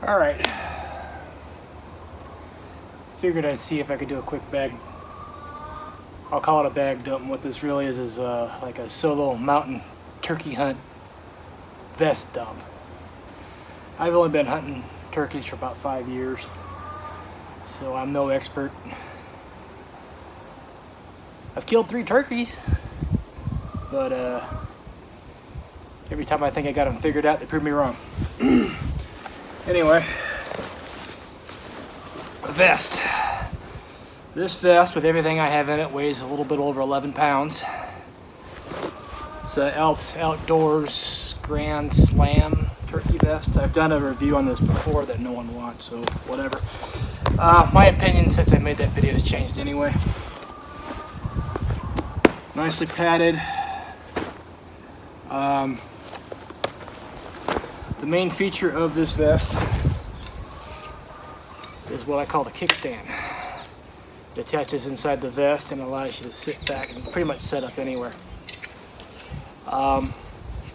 Alright. Figured I'd see if I could do a quick bag. I'll call it a bag dump. What this really is like a solo mountain turkey hunt vest dump. I've only been hunting turkeys for about 5 years, so I'm no expert. I've killed 3 turkeys, but every time I think I got them figured out, they prove me wrong. Anyway, a vest. This vest, with everything I have in it, weighs a little bit over 11 pounds. It's an Alps Outdoors Grand Slam turkey vest. I've done a review on this before that no one wants, so whatever. My opinion since I made that video has changed anyway. Nicely padded. The main feature of this vest is what I call the kickstand. It attaches inside the vest and allows you to sit back and pretty much set up anywhere.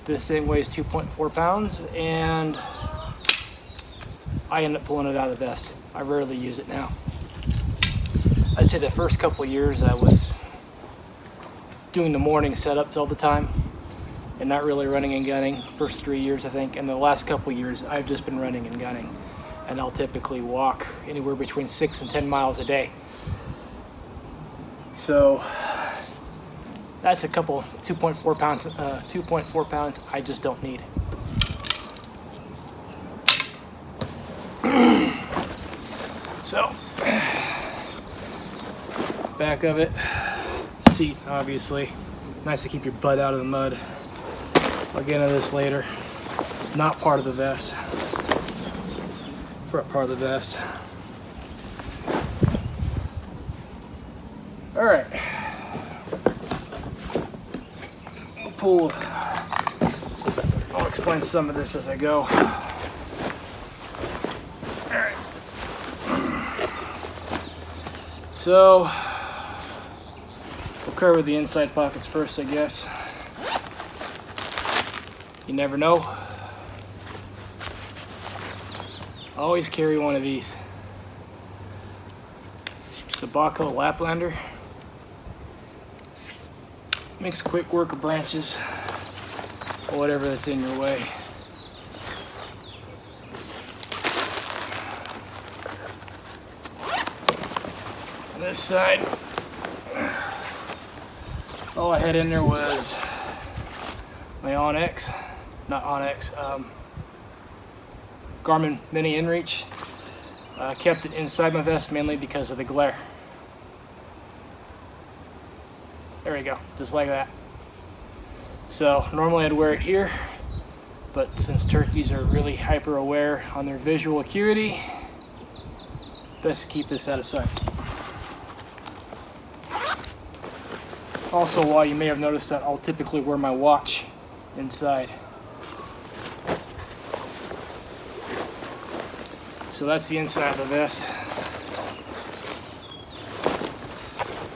This thing weighs 2.4 pounds and I end up pulling it out of the vest. I rarely use it now. I'd say the first couple years I was doing the morning setups all the time and not really running and gunning. First 3 years I think, and the last couple years I've just been running and gunning, and I'll typically walk anywhere between 6 and 10 miles a day. So that's a couple 2.4 pounds. 2.4 pounds I just don't need. So back of it, seat obviously. Nice to keep your butt out of the mud. I'll get into this later. Not part of the vest. Front part of the vest. Alright. I'll explain some of this as I go. Alright. So, we'll cover the inside pockets first, I guess. You never know. Always carry one of these. It's a Baco Laplander. Makes quick work of branches or whatever that's in your way. On this side, all I had in there was my Onyx, not Onyx, Garmin Mini Inreach. Kept it inside my vest mainly because of the glare. There we go, just like that. So normally I'd wear it here, but since turkeys are really hyper aware on their visual acuity, best to keep this out of sight. Also, while you may have noticed that I'll typically wear my watch inside. So that's the inside of the vest.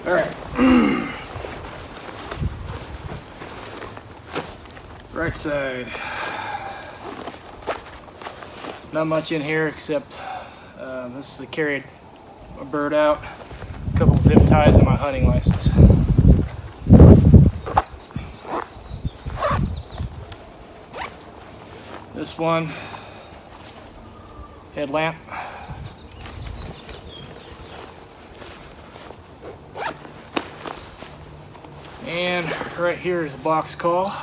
All right. Right side. Not much in here except this is to carry a bird out, a couple zip ties, and my hunting license. This one, headlamp. And right here is a box call.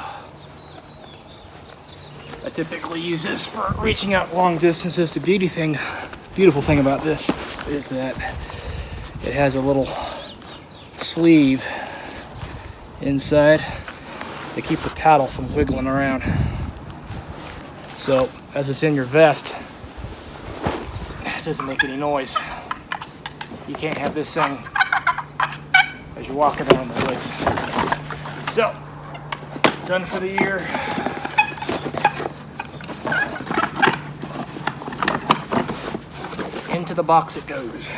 I typically use this for reaching out long distances. The beautiful thing about this is that it has a little sleeve inside to keep the paddle from wiggling around. So as it's in your vest, it doesn't make any noise. You can't have this thing as you're walking around the woods. So, done for the year. Into the box it goes.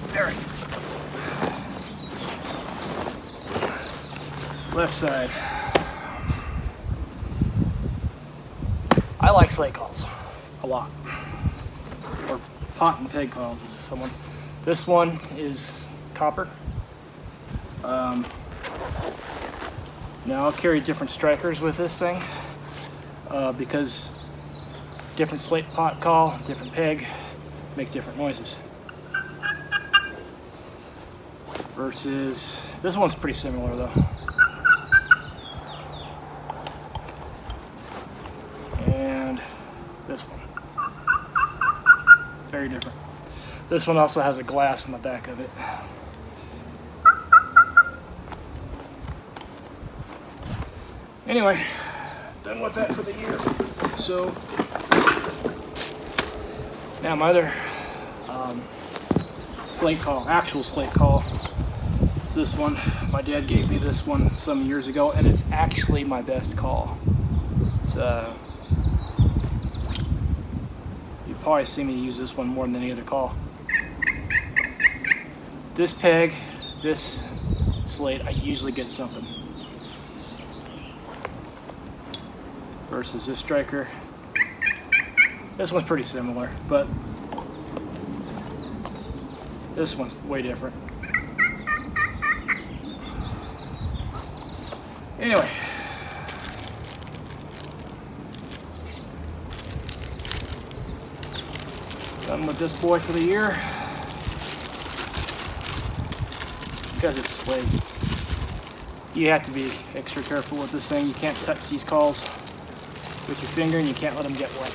There. Left side. like Slate Calls a lot, or pot and peg calls. This one is copper. Now I'll carry different strikers with this thing because different slate pot call, different peg make different noises. Versus this one's pretty similar though. And this one, very different. This one also has a glass on the back of it. Anyway, done with that for the year. So now my other slate call, actual slate call, is this one. My dad gave me this one some years ago, and it's actually my best call. It's you've probably seen me use this one more than any other call. This peg, this slate, I usually get something. Versus this striker. This one's pretty similar, but this one's way different. Anyway. Done with this boy for the year. Because it's slate. You have to be extra careful with this thing. You can't touch these calls with your finger, and you can't let them get wet.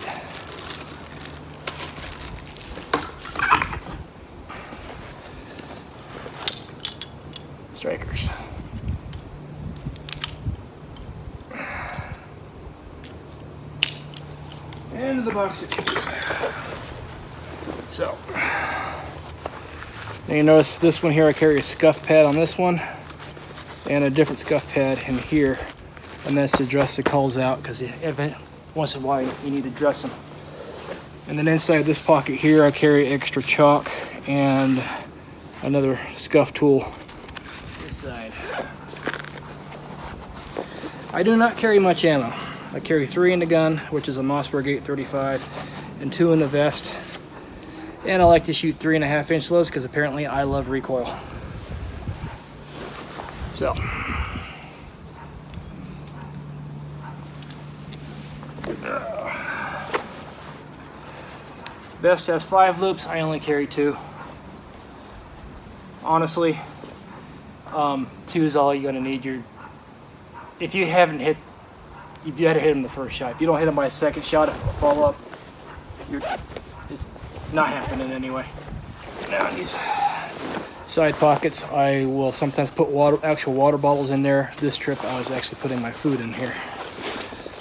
Strikers. Into the box it goes. So, now you notice this one here, I carry a scuff pad on this one, and a different scuff pad in here. And that's to dress the calls out, because once in a while you need to dress them. And then inside this pocket here, I carry extra chalk and another scuff tool. This side. I do not carry much ammo. I carry 3 in the gun, which is a Mossberg 835, and 2 in the vest. And I like to shoot 3.5-inch loads because apparently I love recoil. So. Vest has 5 loops, I only carry 2. Honestly, 2 is all you're gonna need. If you haven't hit, you better hit him the first shot. If you don't hit him by a second shot, if it'll follow up, it's not happening anyway. Now in these side pockets, I will sometimes put actual water bottles in there. This trip, I was actually putting my food in here,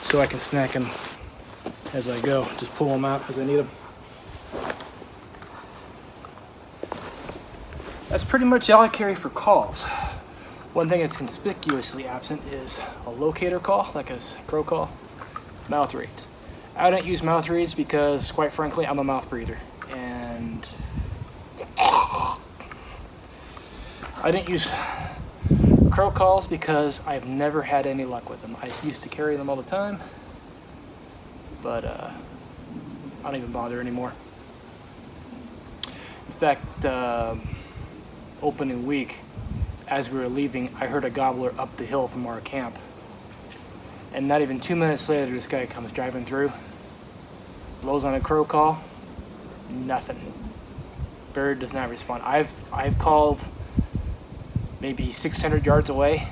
so I can snack them as I go. Just pull them out as I need them. That's pretty much all I carry for calls. One thing that's conspicuously absent is a locator call, like a crow call, mouth reeds. I don't use mouth reeds because, quite frankly, I'm a mouth breather. And I didn't use crow calls because I've never had any luck with them. I used to carry them all the time, but I don't even bother anymore. In fact, opening week, as we were leaving, I heard a gobbler up the hill from our camp. And not even 2 minutes later, this guy comes driving through, blows on a crow call, nothing. Bird does not respond. I've called maybe 600 yards away,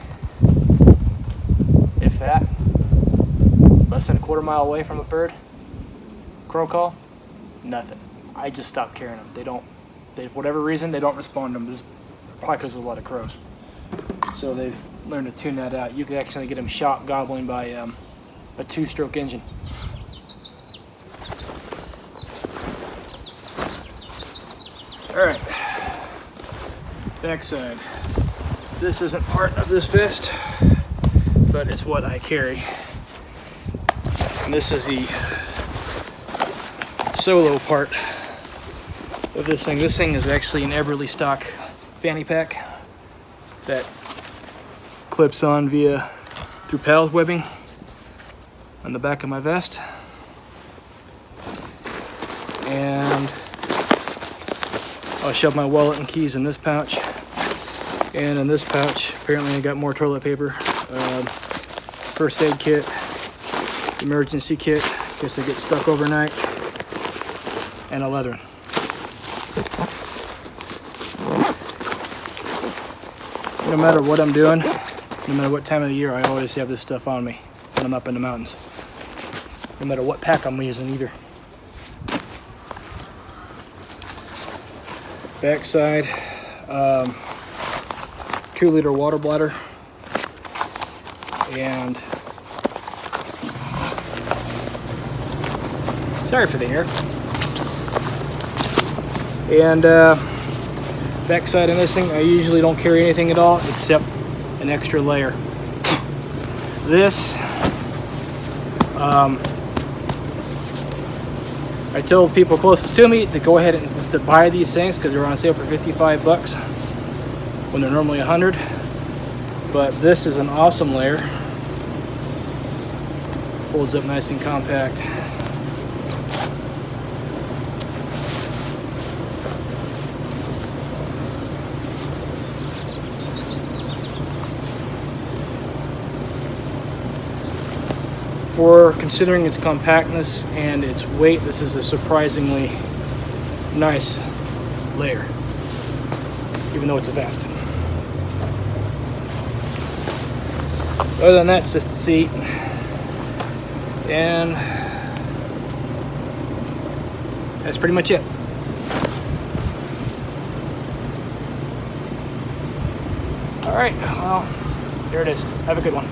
if that, less than a quarter mile away from a bird. Crow call, nothing. I just stopped carrying them. For whatever reason, they don't respond to them. Just probably because there's a lot of crows. So they've learned to tune that out. You can actually get them shot gobbling by a 2-stroke engine. All right, backside. This isn't part of this vest, but it's what I carry. And this is the solo part of this thing. This thing is actually an Eberly stock fanny pack that clips on through PALS webbing on the back of my vest. and I'll shove my wallet and keys in this pouch. And in this pouch, apparently I got more toilet paper, first aid kit, emergency kit in case I get stuck overnight, and a leathern. No matter what I'm doing, no matter what time of the year, I always have this stuff on me when I'm up in the mountains. No matter what pack I'm using either. Backside, 2-liter water bladder, and sorry for the air. And backside of this thing, I usually don't carry anything at all except an extra layer. This, I told people closest to me to go ahead and to buy these things because they're on sale for 55 bucks when they're normally 100. But this is an awesome layer. Folds up nice and compact. For considering its compactness and its weight, this is a surprisingly nice layer, even though it's a vest. Other than that, it's just a seat, and that's pretty much it. All right, well, there it is. Have a good one.